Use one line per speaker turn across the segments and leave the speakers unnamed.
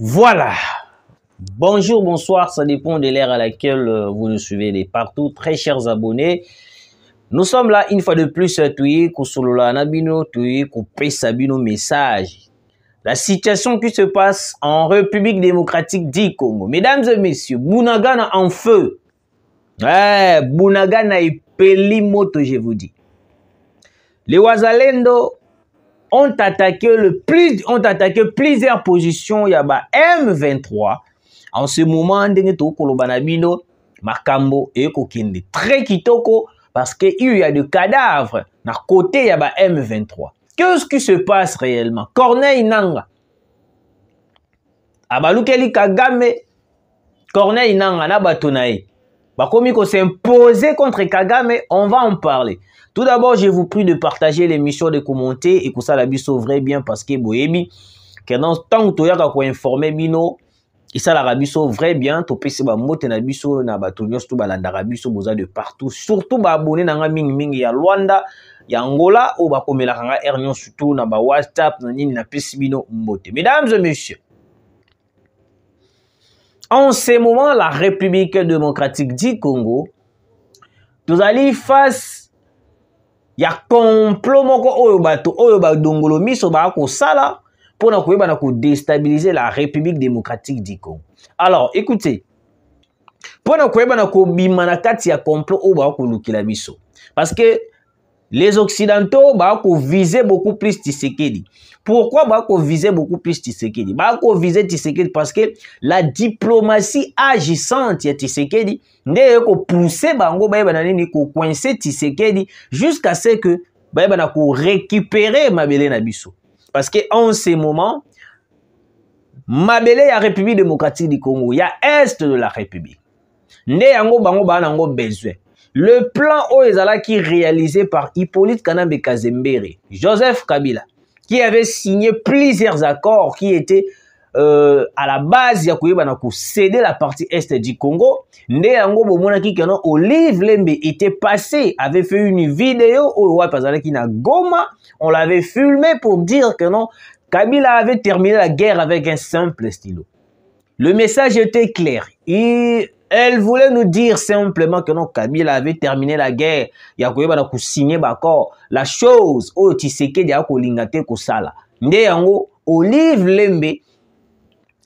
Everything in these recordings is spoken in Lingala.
Voilà. Bonjour, bonsoir, ça dépend de l'ère à laquelle vous nous suivez de partout. Très chers abonnés, nous sommes là une fois de plus, message. La situation qui se passe en République démocratique du Congo. Mesdames et messieurs, Bunagana en feu. Ouais, Bunagana et Pelimoto, je vous dis. Les Wazalendo ont attaqué plusieurs positions. Il y a M23. En ce moment, Makambo et Kokende. Très kitoko parce qu'il y a des cadavres. À côté, il y a M23. Qu'est-ce qui se passe réellement? Corneille Nanga. Abalukeli Kagame. Corneille Nanga, Nabatonae. Bakomi ko s'imposer contre Kagame, on va en parler. Tout d'abord, je vous prie de partager l'émission, de commenter et que ça la biso vrai bien parce que boyebi que dans tant que toyaka ko informer bino et ça la biso vrai bien to pesi ba mote na biso na bato nyonso balanda biso boza de partout, surtout ba abonné na nga mingi ya Rwanda ya Angola o ba komela kanga ernion surtout na ba WhatsApp na nini na pesi bino mbote. Mesdames et messieurs, en ce moment, la République démocratique du Congo, nous allons face ya complot moko oyo dongolo miso ba ko sala pour na déstabiliser la République démocratique du Congo. Alors, écoutez, pour na ko bimana kati ya complot oyo ba ko lukila biso. Parce que les Occidentaux ba ko viser beaucoup plus Tshisekedi. Pourquoi ba ko viser beaucoup plus Tshisekedi? Ba ko viser Tshisekedi parce que la diplomatie agissante ya Tshisekedi ndeye ko pousser bango ba yeba nini ko coincer Tshisekedi jusqu'à ce que ba yeba na ko récupérer mabele na biso. Parce que en ce moment mabele ya République démocratique du Congo, ya est de la République. Nde yango bango ba nango besoin. Le plan Oezala qui est réalisé par Hippolyte Kanambe Kazembere, Joseph Kabila, qui avait signé plusieurs accords qui étaient à la base ya céder la partie est du Congo. Olive Lembe était passé, avait fait une vidéo qui na Goma, on l'avait filmé pour dire que non, Kabila avait terminé la guerre avec un simple stylo. Le message était clair. Elle voulait nous dire simplement que non, Kabila avait terminé la guerre. Il y a signé d'accord. La chose, oh, Tshisekedi a kolingate kosala. Nde yango, Olive Lembe,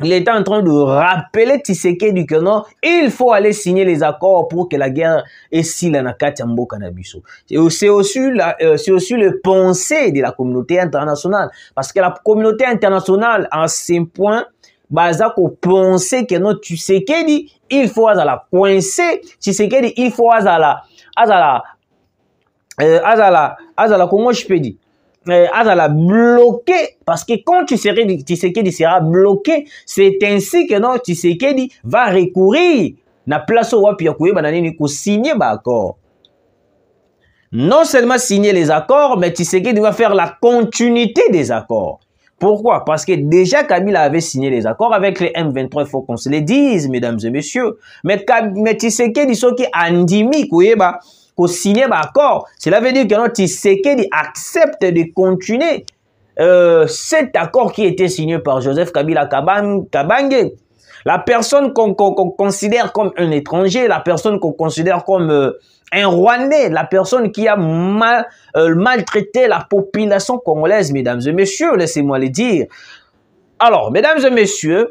il était en train de rappeler Tshisekedi que non, il faut aller signer les accords pour que la guerre est si la nakati mboka na biso. C'est aussi le pensée de la communauté internationale. Parce que la communauté internationale, en ce point, baza ko penser que non, Tshisekedi il faut la coincer, Tshisekedi il faut comment je peux dire, bloquer, parce que quand Tshisekedi sera bloqué, c'est ainsi que non, Tshisekedi va recourir na place où wapi ya koyeba na nini ko signer ba accord. Non seulement signer les accords, mais Tshisekedi va faire la continuité des accords. Pourquoi? Parce que déjà Kabila avait signé les accords avec les M23, il faut qu'on se le dise, mesdames et messieurs. Mais Tshisekedi, ce qui andimi, qu'on signe l'accord, cela veut dire que Tshisekedi accepte de continuer cet accord qui était signé par Joseph Kabila Kabange. La personne qu'on considère comme un étranger, la personne qu'on considère comme un Rwandais, la personne qui a maltraité la population congolaise, mesdames et messieurs, laissez-moi le dire. Alors, mesdames et messieurs,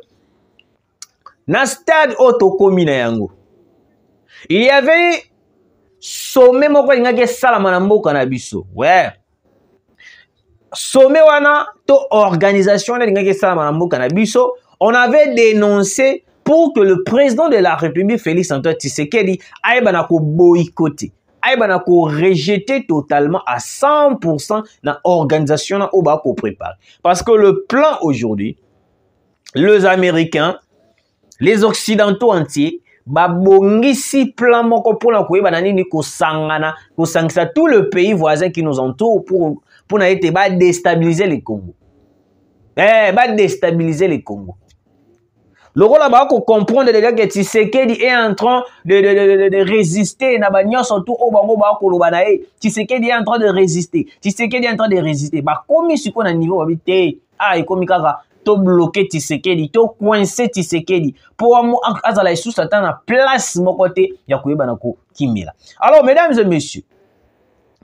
dans le stade Otokomi na yango, il y avait sommet moko ingake salama na mboka na biso. Ouais. Sommet wana to organisation na ingake salama na mboka na biso, on avait dénoncé pour que le président de la République, Félix Antoine Tshisekedi, aille boycotter, aille rejeter totalement à 100% dans l'organisation au bas qu'on prépare. Parce que le plan aujourd'hui, les Américains, les Occidentaux entiers, babongisi plan moko pour la koyeba na nini ko sangana tout le pays voisin qui nous entoure pour na été déstabiliser le Congo. Déstabiliser le Congo. Le rôle là-bas qu'on comprendre déjà que Tshisekedi est en train de résister. Surtout au bango ba ko lobanae. Tshisekedi est en train de résister. Tshisekedi est en train de résister. Ba komi siko na niveau habité. Ah, il komi kaka to bloquer Tshisekedi, to coincer Tshisekedi. Pour azala sous satan na place mon côté ya koyeba na ko kimela. Alors mesdames et messieurs,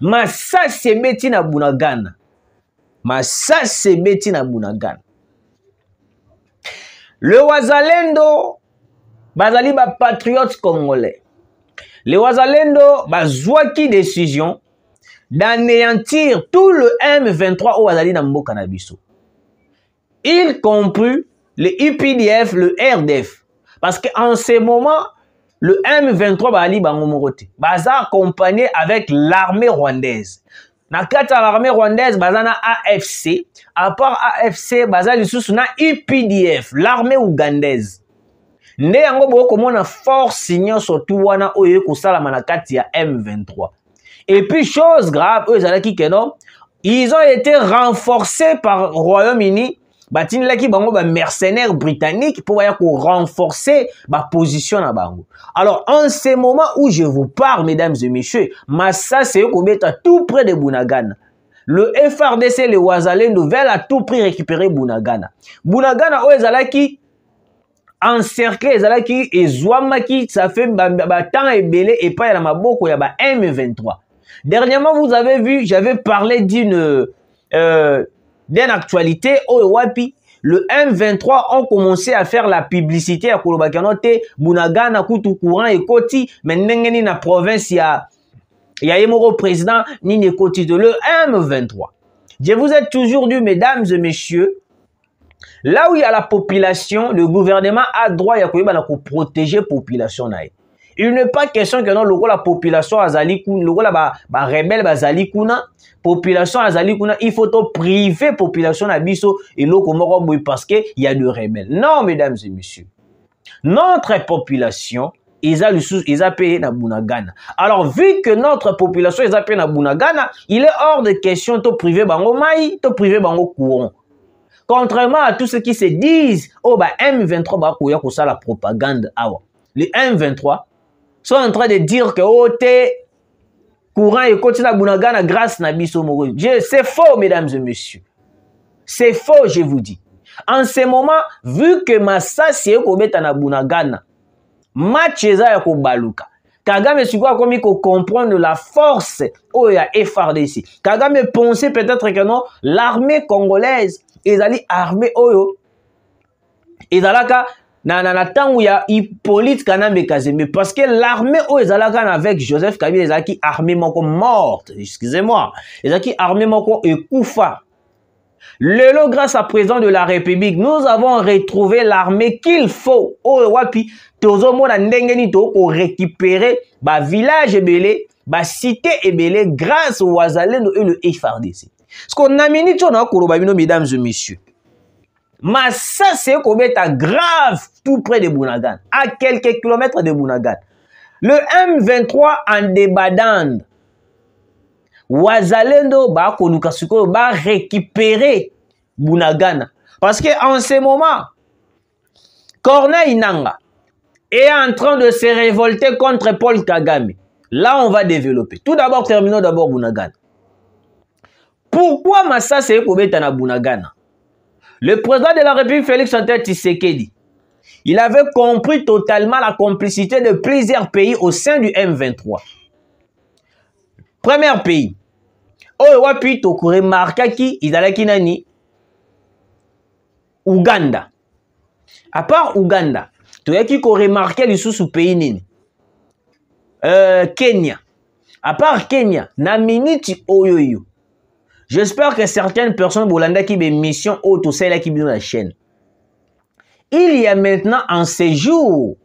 massa sebeti na Bunagana. Massa sebeti na Bunagana. Le Wazalendo bazali ba patriotes congolais. Le Wazalendo bazwaki décision d'anéantir tout le M23 au Wazali na mboka na biso. Y compris le IPDF, le RDF. Parce qu'en ce moment, le M23 bazali bango morote. Baza accompagné avec l'armée rwandaise. Na kata l'armée rwandaise bazana AFC. À part AFC, bazali sous na IPDF, l'armée ougandaise. Nde yango boko mona force signant surtout wana oye kusala manakati ya M23. Et puis chose grave, eux ils ont été renforcés par Royaume-Uni. Batinilaki bango ba mercenaires britanniques pour renforcer ma position à bango. Alors en ce moment où je vous parle, mesdames et messieurs, Massa c'est tout près de Bunagana. Le FRDC, le Wazalendo veulent à tout prix récupérer Bunagana. Bunagana o ezalaki encerclé, ezalaki ezwamaki, ça fait temps ebele et pas ya maboko ya ba M23. Dernièrement, vous avez vu, j'avais parlé d'une actualité au Wapi. Le M23 ont commencé à faire la publicité à Kolobakanote, Bunagana, Koutou Courant et Koti, mais n'engeni na province ya Yemoro président, ni Koti de le M23. Je vous ai toujours dit, mesdames et messieurs, là où il y a la population, le gouvernement a droit à protéger la population. Il n'est pas question que non, la population azali kuna, la rebelle azali kuna, population azali kuna, il faut priver la population abisso et l'oko parce qu'il y a des rebelles. Non, mesdames et messieurs. Notre population, ils a payé na Bunagana. Alors, vu que notre population, ils a payé na Bunagana, il est hors de question de priver bango maï, de priver bango courant. Contrairement à tous ceux qui se disent, oh bah M23 bah kouya ko ça la propagande awa. Les M23 sont en train de dire que oh t'es courant et continue à Bunagana grâce na biso moro. C'est faux, mesdames et messieurs. C'est faux, je vous dis. En ce moment, vu que Massa c'est ko beta na Bunagana, match eza ya ko baluka. Kagame sikoa komi ko comprendre la force oh ya FRDC. Kagame pensait peut-être que non, l'armée congolaise ezali armée oyo ezalaka na tangu ya Hippolyte Kanambe Kazembe parce que l'armée oyo ezalaka avec Joseph Kabila ezalaki armée moko morte, excusez-moi, ezalaki armée moko ekufa. Lelo grâce à président de la République, nous avons retrouvé l'armée qu'il faut. Oyo wapi tozo mona ndengeni to pour récupérer ba village ebele, ba cité ebele grâce au Wazalendo et le FRDC. Ce qu'on a mis mesdames et messieurs. Massa c'est grave tout près de Bunagana, à quelques kilomètres de Bunagana. Le M23 en débandade. Wazalendo ba récupérer Bunagana. Parce qu'en ce moment, Corneille Nangaa est en train de se révolter contre Paul Kagame. Là, on va développer. Tout d'abord, terminons d'abord Bunagana. Pourquoi Massa c'est na Bunagana? Le président de la République, Félix Antoine Tshisekedi, il avait compris totalement la complicité de plusieurs pays au sein du M23. Premier pays. Oyo wapi to remarqué qui izalaki nani? Ouganda. À part Ouganda, to yaki ko remarqué les sous pays nini? Kenya. À part Kenya, na miniti oyoyo. J'espère que certaines personnes bolanda qui be mission auto celle qui dans la chaîne. Il y a maintenant en séjour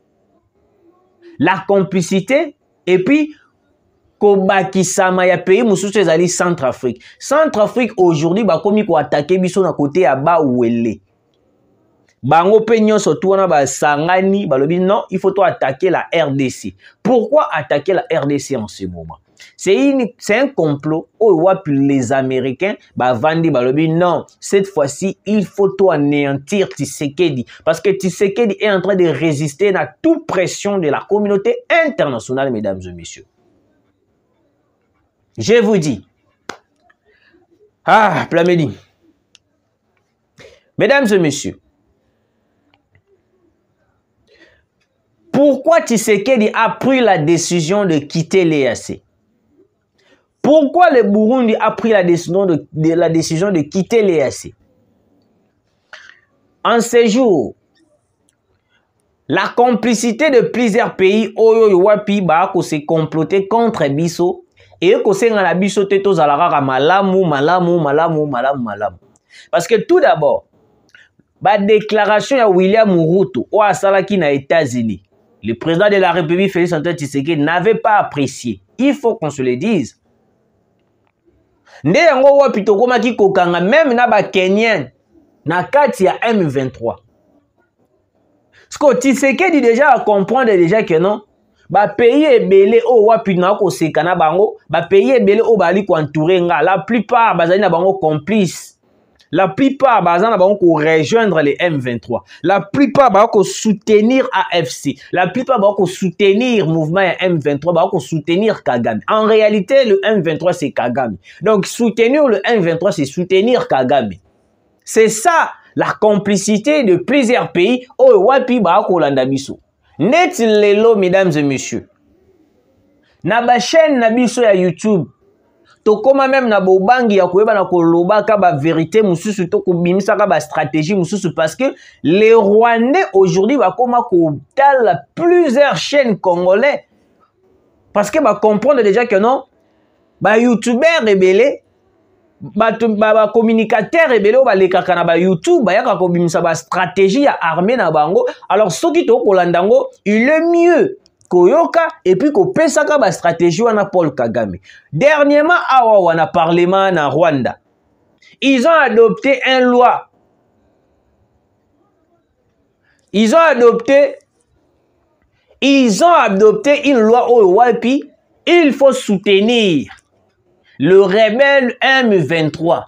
la complicité et puis Kobakisama ya pays mususu ezali Centrafrique. Centrafrique aujourd'hui ba komi ko attaquer biso na côté ya ba Ouele. Bango pe nyonso to wana ba sangani balobi non, il faut attaquer la RDC. Pourquoi attaquer la RDC en ce moment? C'est un complot où les Américains vandi balobi non, cette fois-ci il faut anéantir Tshisekedi parce que Tshisekedi est en train de résister à toute pression de la communauté internationale, mesdames et messieurs. Je vous dis, Plamedi, Mesdames et messieurs, pourquoi Tshisekedi a pris la décision de quitter l'EAC? Pourquoi le Burundi a pris la décision de quitter l'EAC? En ces jours, la complicité de plusieurs pays oyo wapi ba ko se comploter contre biso et ko se ngala biso te to zalara malamu. Parce que tout d'abord, la déclaration de William Ruto au Asalaki na États-Unis, le président de la République Félix Antoine Tshisekedi n'avait pas apprécié. Il faut qu'on se le dise. Nde yango wapi tokomaki kokanga même na ba Kenyan na kati ya M23. Ce que Tshisekedi déjà à comprendre déjà que non, ba pays ebele o wapi na ko sekana bango, ba pays ebele o bali ko entourer nga, la plupart bazali na bango complices. La plupart bazana bango ko rejoindre les M23. La plupart ba ko soutenir AFC. La plupart ba ko soutenir mouvement M23, ba ko soutenir Kagame. En réalité, le M23 c'est Kagame. Donc soutenir le M23 c'est soutenir Kagame. C'est ça la complicité de plusieurs pays au wapi ba ko landa biso. Net lelo, mesdames et messieurs. Na ba chaîne na biso ya YouTube. Tokoma même na bobangi ya koyeba na koloba ka ba vérité mususu to ko bimisa ka ba stratégie mususu parce que les Rwandais aujourd'hui va koma ko tal plusieurs chaînes congolais parce que ba comprendre déjà que non ba youtubeur rebelle ba communicateur rebelle ba lekaka na ba YouTube ba yaka ko bimisa ba stratégie ya armée na bango. Alors soki to ko landango il est mieux Koyoka et puis ko pesaka ba stratégie wana Paul Kagame. Dernièrement awa wana parlement na Rwanda. Ils ont adopté une loi. Ils ont adopté une loi au Wapi. Il faut soutenir le rebelle M23.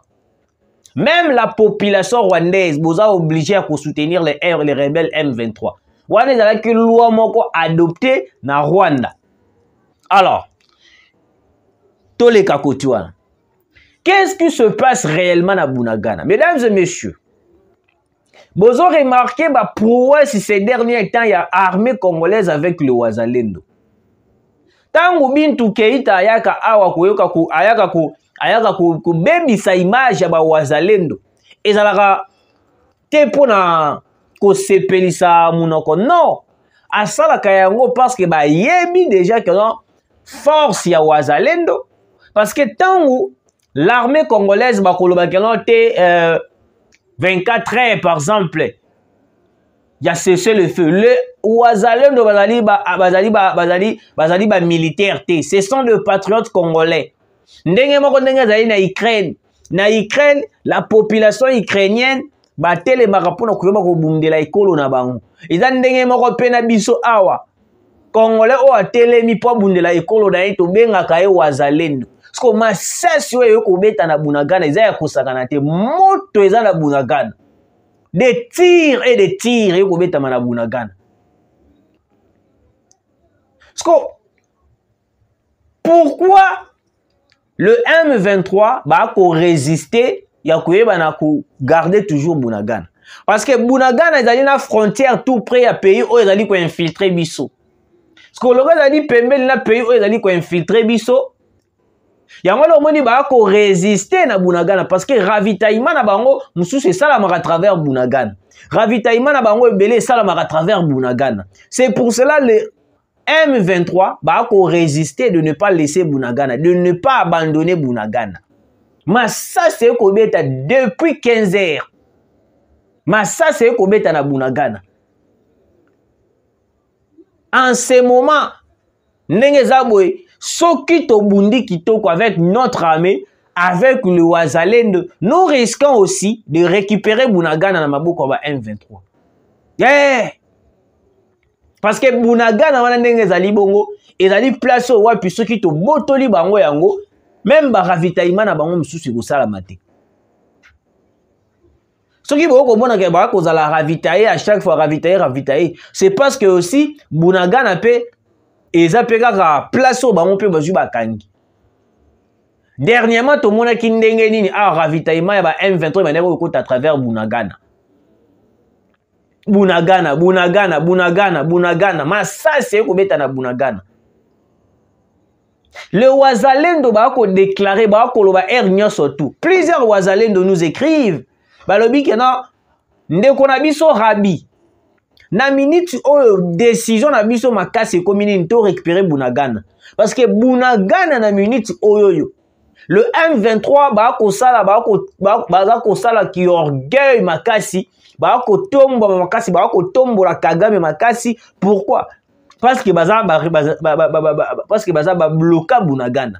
Même la population rwandaise vous a obligé à soutenir les rebelles M23. Wana ezala que loi moko adopté na Rwanda. Alors, toleka koti wana. Qu'est-ce qui se passe réellement na Bunagana? Mesdames et messieurs, vous avez remarqué ba prouesse ces derniers temps il y a armée congolaise avec le Wazalendo. Tangu Bintu Keita ayaka awa koyoka ku ayaka ku bebisa image ya ba Wazalendo. Ezalaka te pona ko sepelisa munoko non asala kayango parce que ba yebi déjà que non force ya Wazalendo parce que tangu l'armée congolaise ba koloba que non te 24 heures par exemple il y a cessé le feu le Wazalendo bazali ba militaire te ce sont des patriotes congolais ndenge moko ndenge zali na Ukraine la population ukrainienne batele makapona koyoba ko bundela ekolo na bango eza ndenge moko pe na biso awa congolais o atelemi po bundela ekolo na ye to bengaka ye Wazalendo parce masasi oyo ko beta na Bunagana eza ya kosakana te moto eza na Bunagana des tirs et des tirs yo ko beta na Bunagana parce pourquoi le M23 ba ko résister ya koyeba na ko garder toujours Bunagana parce que Bunagana ezali na frontière tout près ya pays o ezali ko infiltrer biso parce que loka ezali pembeni na pays o ezali ko infiltrer biso yango lo moni ba ko résister na Bunagana parce que ravitaillement na bango mususu esalamaka à travers Bunagana ravitaillement na bango ebele esalamaka à travers Bunagana c'est pour cela le M23 ba ko résister de ne pas laisser Bunagana de ne pas abandonner Bunagana. Mais ça c'est kobeta depuis 15 heures. Mais ça c'est kobeta na Bunagana. En ce moment, ndenge zabwe soki to bundi kitoko avec notre armée, avec le Wazalendo, nous risquons aussi de récupérer Bunagana na maboko ba M23. Yeah! Parce que Bunagana wana ndenge zali bongo, ezali place au wapi soki to botoli bango yango. Même ba ravitaillement na bango mususu ekosala mate. Soki boko mona ke ba kozala ravitailler à chaque fois ravitailler, c'est parce que aussi Bunagana pe eza pe kaka place au bango pe bazui bakangi. Dernièrement to mona ki ndenge nini ravitaillement ya ba M23 baneko ekota à travers Bunagana. Bunagana, Bunagana, Bunagana, Bunagana. Masasi ekobeta na Bunagana. Le Wazalendo bako déclaré bako loba surtout. Plusieurs Wazalendo nous écrivent. Balobi kena ndeko na biso rabi. Na minute décision na biso makasi komini to récupérer Bunagana. Parce que Bunagana na minute oyoyo. Le M23 bako sala bako sala ki orgueil makasi. Bako tombo makasi bako tombo la Kagame makasi. Pourquoi? Parce que baza bloqué Bunagana.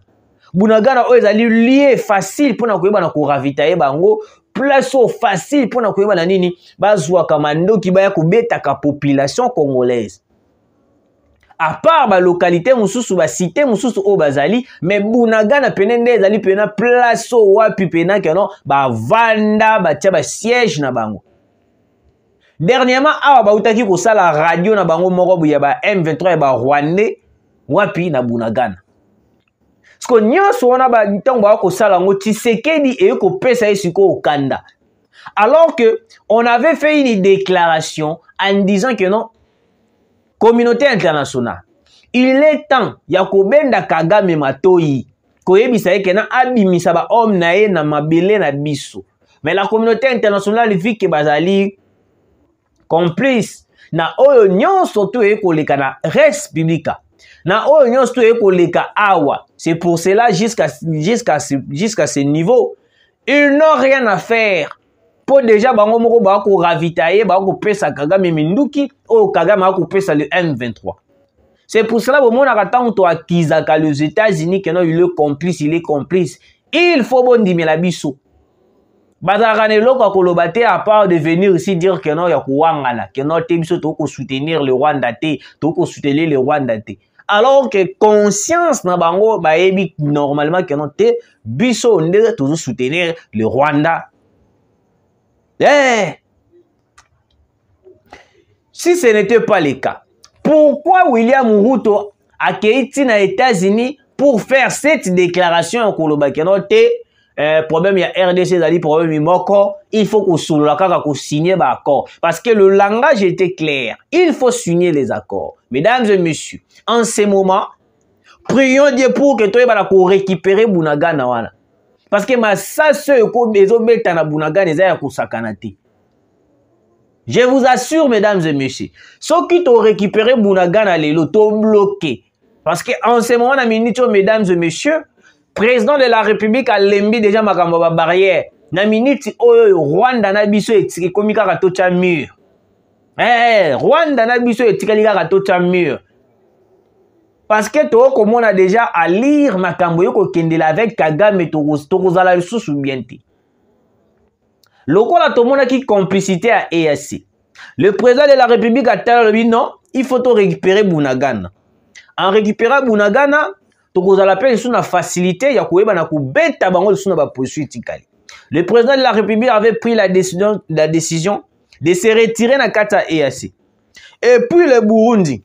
Bunagana ezali lié facile pour na koyeba na ko ravitailler bango, place facile pour na koyeba na nini bazwa kamando ki baya kubeta ka population congolaise. À part ba localité mususu ba cité mususu o bazali, mais Bunagana penende ezali pena place wapi pena keno ba vanda ba tia ba siège na bango. Dernièrement, awa bautaki ko sala radio na bango moko ya ba M23 ya ba Rwandais wapi na Bunagana. Parce que nyonso wana ba ntango ba ko sala ngo Tshisekedi e ko pesa esiko okanda. Alors que on avait fait une déclaration en disant que non, communauté internationale, il est temps ya ko benda Kagame matoyi ko yebisa ke na abimisa ba homme na ye na mabele na biso. Mais la communauté internationale vit que bazali complice na oyo nyonso to ekoleka na res publica na oyo nyonso to ekoleka awa. C'est pour cela jusqu'à ce niveau ils n'ont rien à faire pour déjà bango moko ba ko ravitailler ba ko pesa Kagame minduki o Kagame a ko pesa le M23. C'est pour cela que mon attend to akizaka les États-Unis que non il est complice il faut bondimela la biso. Bazarane loko kolobate à part de venir ici dire que non ya kuwangala que non te biso to ko soutenir le Rwanda te to ko soutenir le Rwanda te. Alors que conscience na bango ba ebi normalement que non te biso ndere toujours soutenir le Rwanda. Si ce n'était pas le cas, pourquoi William Ruto a été aux États-Unis pour faire cette déclaration en koloba que non te problème il y a RDC zali problème moko il faut qu'on solola kaka ko signer ba accord parce que le langage était clair, il faut signer les accords. Mesdames et messieurs, en ce moment prions Dieu pour que toi bala ko récupérer Bunagana wana parce que ma sase ko bezo beta na Bunagana eza ya ko sakana te. Je vous assure mesdames et messieurs, ceux qui t'ont récupéré Bunagana lelo t'ont bloqué parce que en ce moment na minute mesdames et messieurs président de la République a lembi déjà makambo ba barrière. Na minute oyo Rwanda na biso etiki komi kaka tocha mur. Rwanda na biso etiki kaka tocha mur. Parce que to komona déjà à lire makambo yoko kendela avec Kagame to kozala lisusu bienti. Lokola to mona ki complicité à EAC. Le président de la République a dit non, il faut to récupérer Bunagana. En récupérant Bunagana, tokozala pe sous na facilité ya koyeba na kubeta bango sous na ba poursuite tikali. Le président de la République avait pris la décision de se retirer na kata EAC. Et puis le Burundi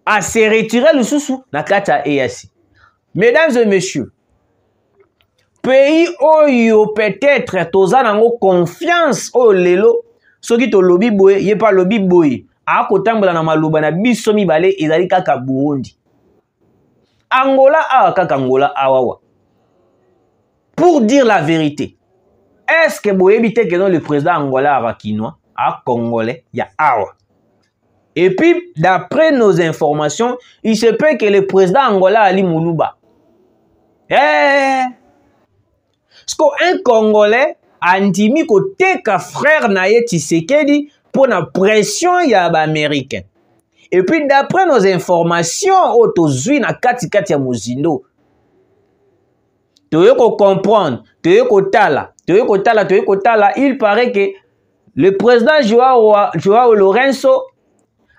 a se retiré le sous na kata EAC. Mesdames et messieurs, pays oyo peut-être tozana ngo confiance o lelo soki to lobby boye ye pas lobby boye a kotambola na maluba na biso mibale ezali kaka Burundi. Angola awa kaka Angola awawa. Pour dire la vérité, est-ce que boyebi te que non le président Angola arakinois a congolais ya awa? Et puis d'après nos informations, il se peut que le président Angola Ali Moulouba. Parce qu'un Congolais a ndimi ko teka frère naye Tshisekedi pour la pression ya ba américain. Et puis d'après nos informations, autozui na kati ya mozindo. Toyeko comprendre, toyeko tala, il paraît que le président Joao Lorenzo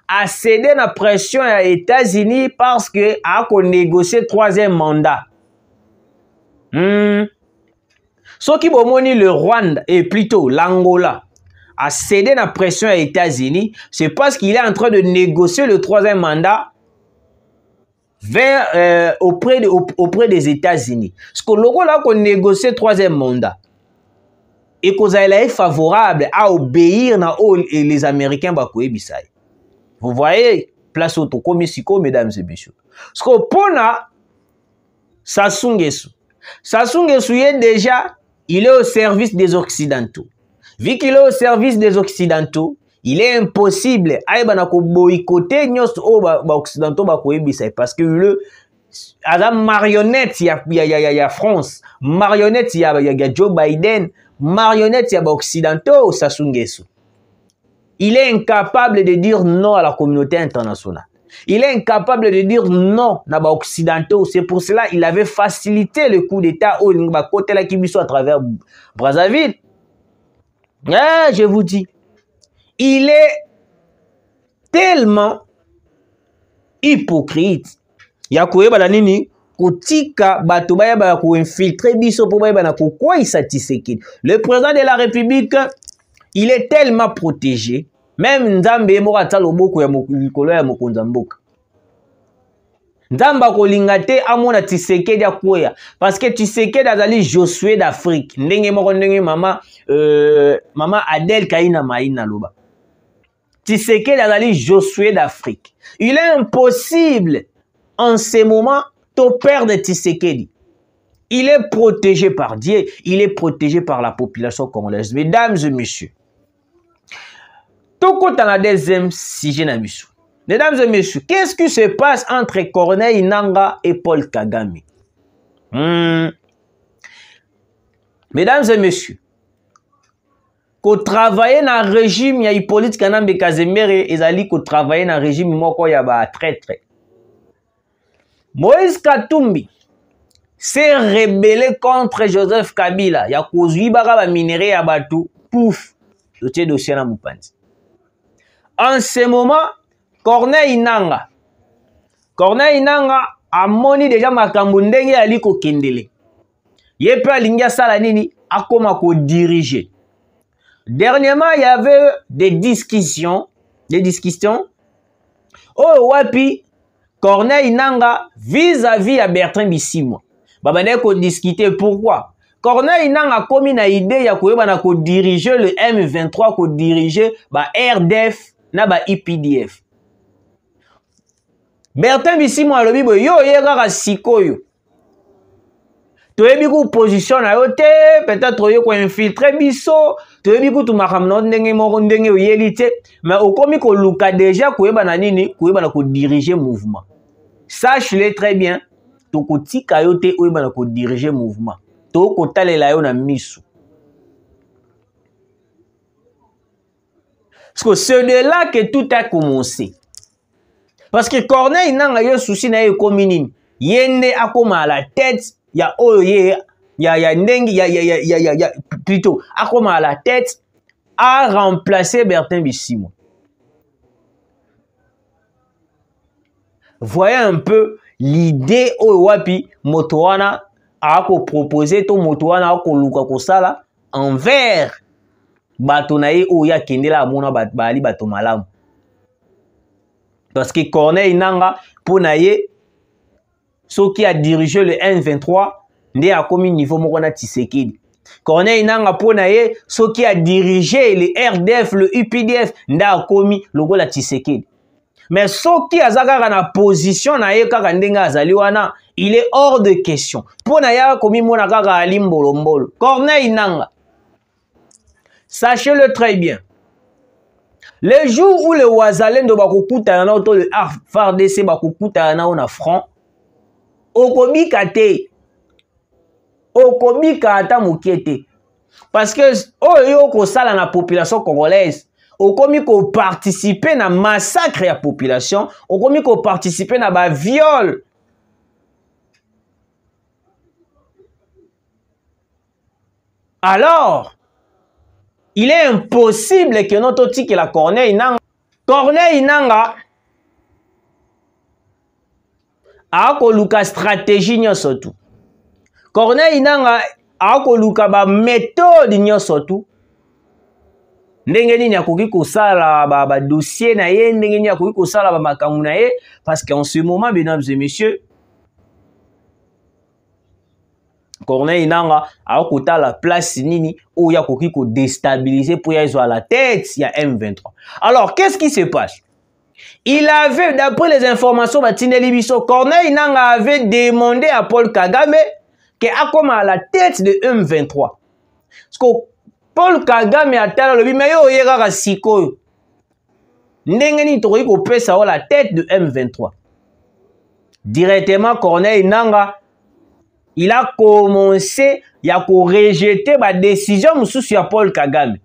a cédé la pression aux États-Unis parce que a négocié troisième mandat. Ce qui bomoni le Rwanda et plutôt l'Angola a cédé la pression aux États-Unis, c'est parce qu'il est en train de négocier le troisième mandat vers, auprès des États-Unis. Parce que le Rwanda a négocié le troisième mandat. et cause elle est favorable à obéir na les Américains bakoye bisai. Vous voyez place auto comme siko mesdames et messieurs. Parce que pona Sassou Nguesso est déjà, il est au service des Occidentaux. Vu qu'il est au service des Occidentaux, il est impossible à boycotter les Occidentaux parce que le marionnette, il y a France, marionnette, il y a Joe Biden, marionnette, il y a Occidentaux, Sassou Nguesso. Il est incapable de dire non à la communauté internationale. Il est incapable de dire non à Occidentaux. C'est pour cela qu'il avait facilité le coup d'État au côté la Kibiso à travers Brazzaville. Je vous dis, il est tellement hypocrite. Il y a quoi balanini kotika bato baya ba ko infiltrer biso pour baya na ko quoi il satisfait. Le président de la République, il est tellement protégé. Même Nzambe moko atalo boko ya likolo ya mokonza mboka. Nzamba kolinga te amona Tshisekedi akoya parce que Tshisekedi azali Josué d'Afrique. Ndenge moko ndenge mama Adèle Kaina Maïna loba. Tshisekedi azali Josué d'Afrique. Il est impossible en ce moment de perdre Tshisekedi. Il est protégé par Dieu, il est protégé par la population congolaise. Mesdames et messieurs, tout dans la deuxième sujet na biso. Mesdames et messieurs, qu'est-ce qui se passe entre Corneille Nangaa et Paul Kagame? Mesdames et messieurs, qu'on travaille dans le régime, il y a Hippolyte Kanambe Kazemere, et Zali qu'on travaille dans le régime, il y a ba traître. Moïse Katumbi s'est rebellé contre Joseph Kabila. Il y a kozui ba minéré à Batou, pouf, le dossier na Mupanzi. En ce moment, Corneille Nangaa a moni déjà makambo ndenge ali ko kendele. Yepe alingia sala nini akoma ko diriger. Dernièrement, il y avait des discussions. Oh wapi Corneille Nangaa vis-à-vis à Bertrand Bisimwa. Babane ko discuter pourquoi Corneille Nangaa komi na idée ya koyeba na ko diriger le M23 ko diriger ba RDF na ba IPDF. Bertrand Bisimwa alobi bo yo yekaka sikoyo. Toyebi ku position na yo te, peut-être yo ko infiltrer biso, toyebi ku tu makamno ndenge moko ndenge oyeli te, mais okomi ko luka déjà koyeba na nini, koyeba na ko diriger mouvement. Sache-le très bien, to ko tika yo te oyeba na ko diriger mouvement. To ko talela yo na misu. Parce que c'est de là que tout a commencé. Parce que Corneille Nangaa yo souci na yo komini. Yende akoma à la tête, ya oye, ya ndengi, ya plutôt akoma à la tête a remplacé Bertrand Bisimwa. Voyez un peu l'idée au wapi motowana a ko proposer to motowana a ko luka ko sala envers bato na ye oya kendela amona bali bato malamu. Parce que Corneille Nangaa pour na ye ce qui a dirigé le M23 n'est à comme niveau mokona Tshisekedi. Corneille Nangaa pour na ye ce qui a dirigé le RDF, le UPDF n'a commis logo la Tshisekedi. Mais ce qui a zaka na position na ye kaka ndenga azali wana, il est hors de question. Pour na ya komi mona kaka alimbolombolo. Corneille Nangaa, sachez-le très bien. Le jour où le Wazalendo bakokuta na auto le FARDC bakokuta na on front, okobika te. Okobika ata mokiete. Parce que oyo ko sala na population congolaise, okomi ko participer na massacre ya population, okomi ko participer na ba viol. Alors, il est impossible que notre tique la Corneille Nangaa a ko luka stratégie nyoso tu. Corneille Nangaa a ko luka ba méthode nyoso tu. Ndenge nini akoki ko sala ba dossier na ye, ndenge nini akoki ko sala ba makambo na ye, parce qu'en ce moment, mesdames et messieurs, Corneille Nangaa a kota la place nini où ya koki ko déstabiliser pour ya à la tête il y a M23. Alors qu'est-ce qui se passe? Il avait, d'après les informations Batindeli Biso, Corneille Nangaa avait demandé à Paul Kagame que a comme à la tête de M23. Parce que Paul Kagame a tala lobi mais yo yega sikoyo. Ndenge ni tokoki ko pesa la tête de M23. Directement Corneille Nangaa il a commencé à rejeter la décision sur Paul Kagame.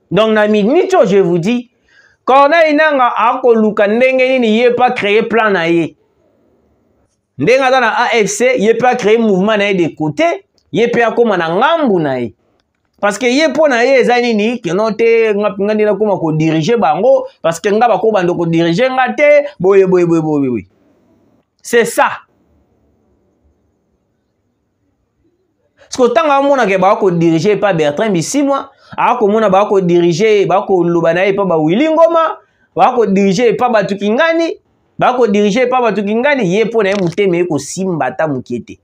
Donc, je vous dis, Corneille Nangaa a pas créé plan na ye. Ndenga dans la AFC, il pas créé mouvement na ye de côté, il pas comme na ngambu na ye. Parce que il pour na ye zanini que non te ngapingandi na kuma ko diriger bango parce que ngaba ko bando ko diriger ngate boye. C'est ça. Parce que tant que vous dirigé pas Bertrand Bisimwa, vous dirigé pas Lubanaye pas Willy Ngoma, vous dirigé pas Batukingani, vous dirigé pas Batukingani, yé pour na muteme ko simbata mukiete.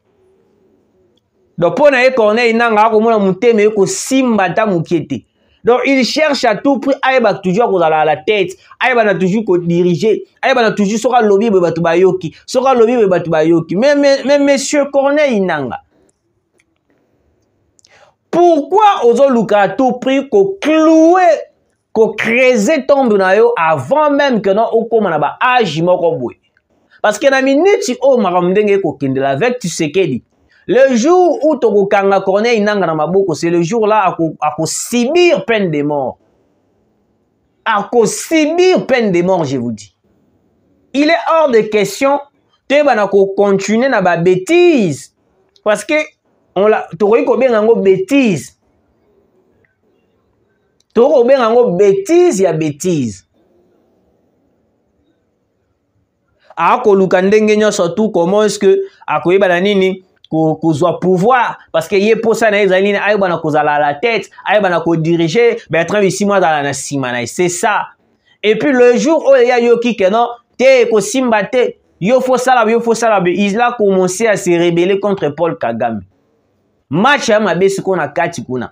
Donc pour na Corneille Nangaa ko mona muteme ko simbata mukiete. Donc il cherche à tout prix à toujours à la tête, à toujours ko diriger, à toujours sera lobby be batu bayoki, sera lobby be batu bayoki. Mais monsieur Corneille Nangaa pourquoi aux autres à tout prix qu'on clouer, qu'on creuser tombe na yo avant même que non au comme na ba âge moko boy. Parce que na minute o maramdenge ko kindela avec Tshisekedi. Le jour où to kanga Corneille Nangaa na maboko, c'est le jour là à subir peine de mort. À subir peine de mort, je vous dis. Il est hors de question te bana ko continuer na ba bêtise parce que on l'a toroyi ko benga ngo bêtise. Toro benga ngo bêtise ya bêtise. A ko luka ndenge nyonso tout comment est-ce que akoyeba na nini ko zwa pouvoir parce que yé pour ça na ezali na ayeba na kozala la tête, ayeba na ko diriger Bertrand Bisimwa dans la simana. C'est ça. Et puis le jour où il y a yoki que non te ko simbate yo faut ça il a commencé à se rebeller contre Paul Kagame. Match à ma base qu'on a kati kuna.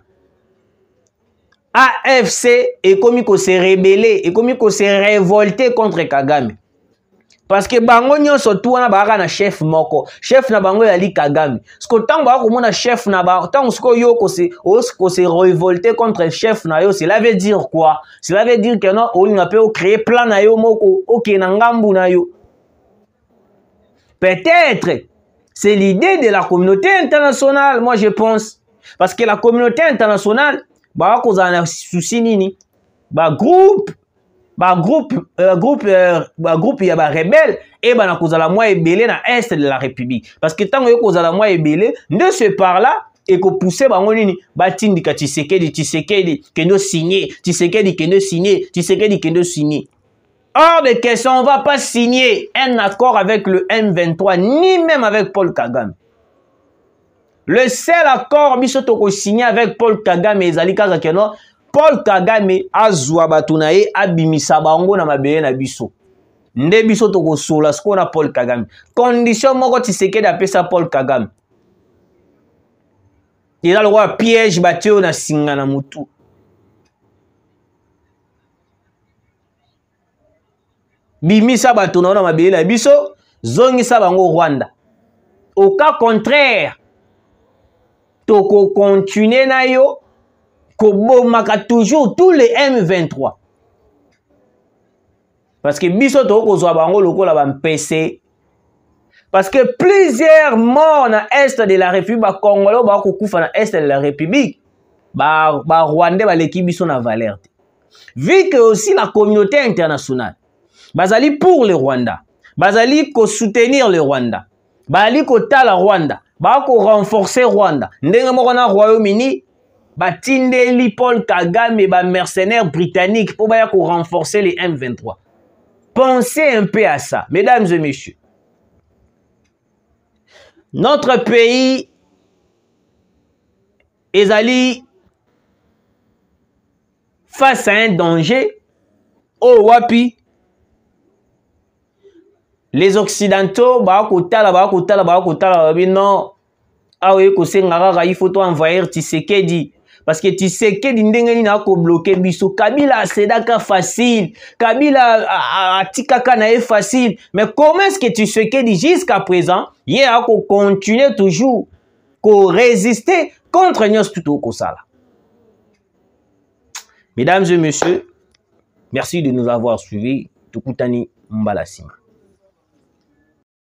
AFC est comme qu'on s'est rebellé, et comme qu'on s'est révolté contre Kagame. Parce que bango nyon surtout na baka na chef moko. Chef na bango yali Kagame. Ce que tant ba ko mona chef na ba, tant ce ko yo ko s'est révolté contre chef na yo, cela veut dire quoi? Cela veut dire que non, on a peut créer plan na yo moko, OK na ngambu na yo. Peut-être c'est l'idée de la communauté internationale, moi je pense. Parce que la communauté internationale, bah cause un souci nini, groupe il y a rebelle et bah na cause la moi ébélé na est de la République. Parce que tant que cause la moi ébélé, de ce par là et que pousser bango nini, tindika Tshisekedi kendo signé, Tshisekedi kendo signé. Hors de question, on ne va pas signer un accord avec le M23, ni même avec Paul Kagame. Le seul accord que signé avec Paul Kagame et Zali Kazakeno, Paul Kagame a Zouabatunae a bimisa bango na mabeye na biso. Nde biso toko sola ce qu'on a Paul Kagame. Condition moko Tshisekedi appelle ça Paul Kagame. Il a le roi piège batio na singa na mutu. Bimisa batuna na mabele na biso zongisa bango Rwanda. Au cas contraire, toko continuer na yo ko bomaka toujours tous les M23. Parce que biso toko zwa bango lokola ba mpese. Parce que plusieurs morts na est de la République ba Congolais ba ko kufa na est de la République ba Rwandais ba leki biso na valeur. Vu que aussi la communauté internationale bazali pour le Rwanda, bazali ko soutenir le Rwanda, bazali ko tala Rwanda, ba ko renforcer Rwanda. Ndenge moko na Royaume-Uni batindeli Paul Kagame ba mercenaires britanniques pour ba ko renforcer les M23. Pensez un peu à ça, mesdames et messieurs. Notre pays est face à un danger. Oh wapi, les Occidentaux, non, awe kosengaka il faut envoyer Tshisekedi parce que Tshisekedi ndenge nini ako bloquer biso. Kabila sedaka facile, Kabila atikaka na facile, mais comment est-ce que Tshisekedi jusqu'à présent il a continuer toujours ko résister contre nyos tout kosala. Mesdames et messieurs, merci de nous avoir suivis. Tukutani Mbalasima.